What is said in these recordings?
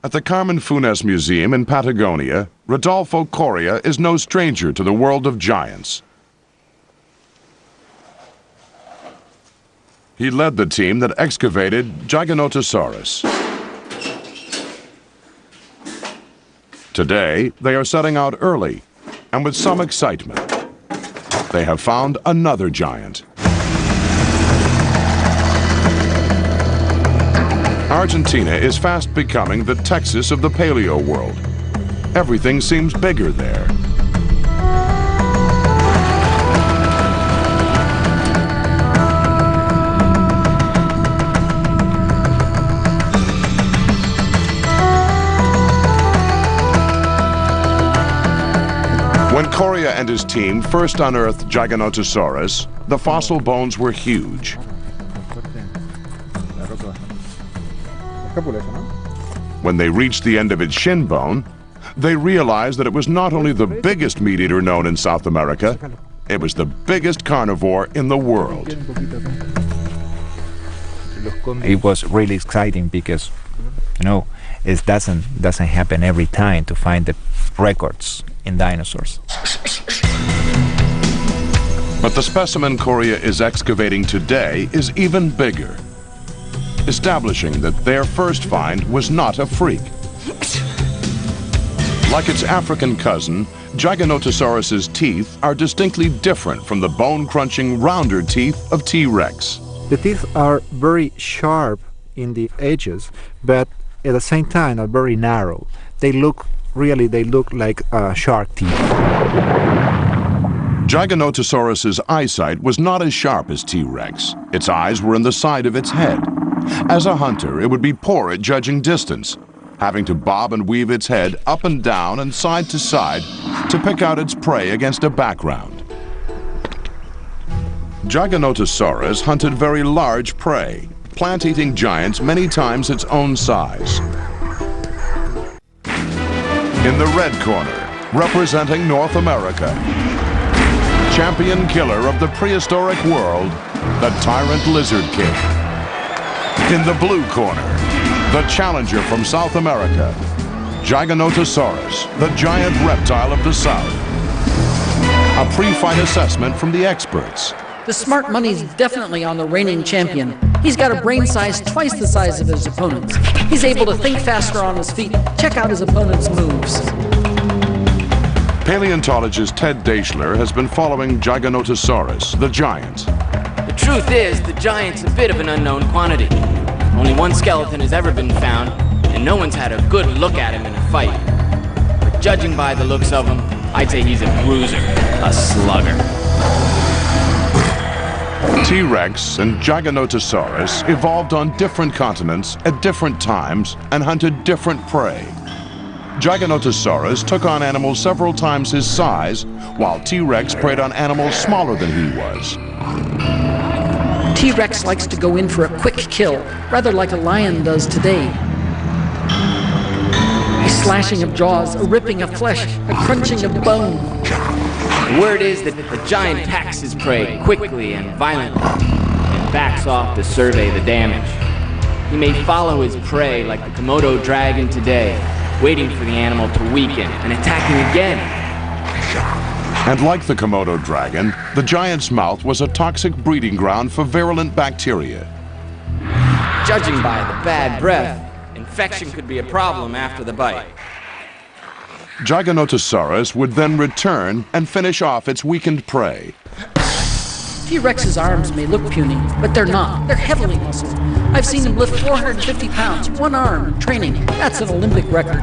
At the Carmen Funes Museum in Patagonia, Rodolfo Coria is no stranger to the world of giants. He led the team that excavated Giganotosaurus. Today, they are setting out early and with some excitement. They have found another giant. Argentina is fast becoming the Texas of the Paleoworld. Everything seems bigger there. When Coria and his team first unearthed Giganotosaurus, the fossil bones were huge. When they reached the end of its shin bone, they realized that it was not only the biggest meat eater known in South America, it was the biggest carnivore in the world. It was really exciting because, you know, it doesn't happen every time to find the records in dinosaurs. But the specimen Coria is excavating today is even bigger, establishing that their first find was not a freak. Like its African cousin, Giganotosaurus's teeth are distinctly different from the bone-crunching, rounder teeth of T-Rex. The teeth are very sharp in the edges, but at the same time are very narrow. They look like shark teeth. Giganotosaurus's eyesight was not as sharp as T-Rex. Its eyes were in the side of its head. As a hunter, it would be poor at judging distance, having to bob and weave its head up and down and side to side to pick out its prey against a background. Giganotosaurus hunted very large prey, plant-eating giants many times its own size. In the red corner, representing North America, champion killer of the prehistoric world, the tyrant lizard king. In the blue corner, the challenger from South America, Giganotosaurus, the giant reptile of the South. A pre-fight assessment from the experts. The smart money's definitely on the reigning champion. He's got a brain size twice the size of his opponent's. He's able to think faster on his feet, check out his opponent's moves. Paleontologist Ted Deichler has been following Giganotosaurus, the giant. The truth is, the giant's a bit of an unknown quantity. Only one skeleton has ever been found, and no one's had a good look at him in a fight. But judging by the looks of him, I'd say he's a bruiser, a slugger. T-Rex and Giganotosaurus evolved on different continents at different times and hunted different prey. Giganotosaurus took on animals several times his size, while T-Rex preyed on animals smaller than he was. T-Rex likes to go in for a quick kill, rather like a lion does today. A slashing of jaws, a ripping of flesh, a crunching of bone. The word is that the giant attacks his prey quickly and violently, and backs off to survey the damage. He may follow his prey like the Komodo dragon today, waiting for the animal to weaken and attacking again. And like the Komodo dragon, the giant's mouth was a toxic breeding ground for virulent bacteria. Judging by the bad breath, infection could be a problem after the bite. Giganotosaurus would then return and finish off its weakened prey. T-Rex's arms may look puny, but they're not. They're heavily muscled. I've seen him lift 450 pounds, one arm, in training. That's an Olympic record.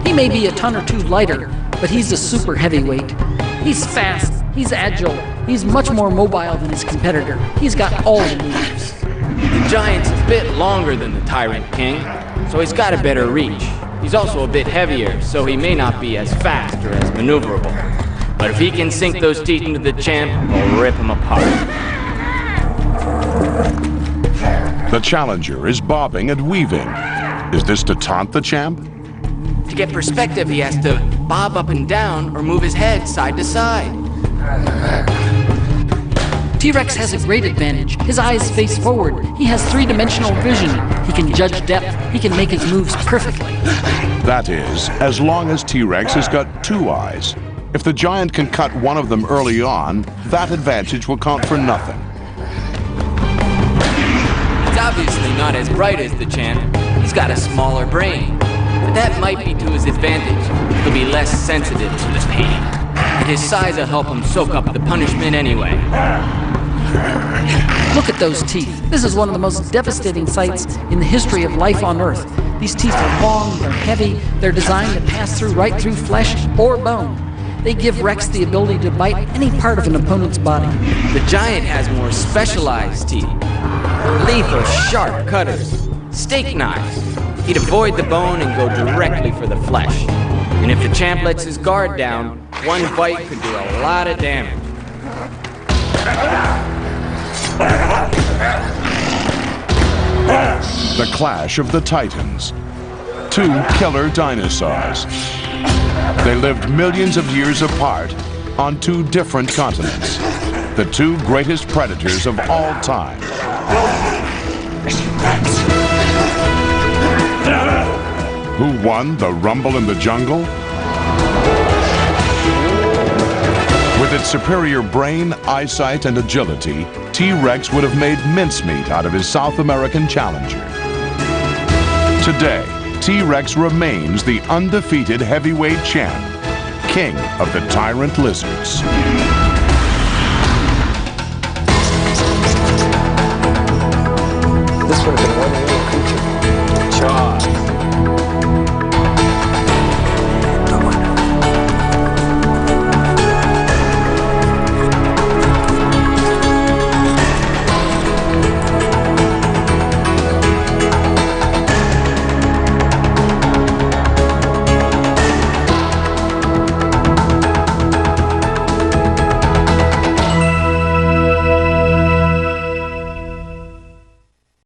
He may be a ton or two lighter, but he's a super heavyweight. He's fast, he's agile, he's much more mobile than his competitor. He's got all the moves. The giant's a bit longer than the Tyrant King, so he's got a better reach. He's also a bit heavier, so he may not be as fast or as maneuverable. But if he can sink those teeth into the champ, he'll rip him apart. The challenger is bobbing and weaving. Is this to taunt the champ? To get perspective, he has to bob up and down or move his head side to side. T-Rex has a great advantage. His eyes face forward. He has three-dimensional vision. He can judge depth. He can make his moves perfectly. That is, as long as T-Rex has got two eyes. If the giant can cut one of them early on, that advantage will count for nothing. He's obviously not as bright as the champ. He's got a smaller brain. But that might be to his advantage. He'll be less sensitive to the pain. And his size will help him soak up the punishment anyway. Look at those teeth. This is one of the most devastating sights in the history of life on Earth. These teeth are long, they're heavy, they're designed to pass right through flesh or bone. They give Rex the ability to bite any part of an opponent's body. The giant has more specialized teeth. Lethal, sharp cutters. Steak knives. He'd avoid the bone and go directly for the flesh. And if the champ lets his guard down, one bite could do a lot of damage. The clash of the titans. Two killer dinosaurs. They lived millions of years apart on two different continents. The two greatest predators of all time. Who won the rumble in the jungle? With its superior brain, eyesight, and agility, T-Rex would have made mincemeat out of his South American challenger. Today, T-Rex remains the undefeated heavyweight champ, king of the tyrant lizards. This would have been